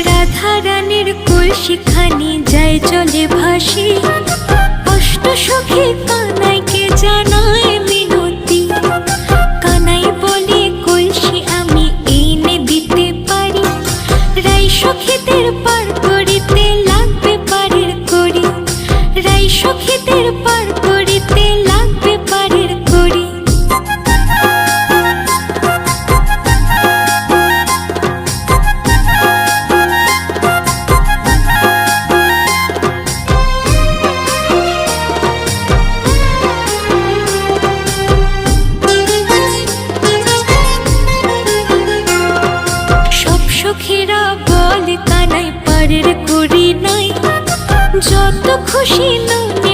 রাধা রানীর কলসিখানি যায় জলে ভাসি, অষ্ট সখী কানাইকে জানায় মিনতি। কানাই বলে কলসি আমি এনে দিতে পারি, রাই সখীদের পার করিতে লাগবে পারের করি, রাই সখীদের পার করিতে লাগবে পারের করি। সখীরা বলে কানাই পারের করি নাই, যত খুশি ননি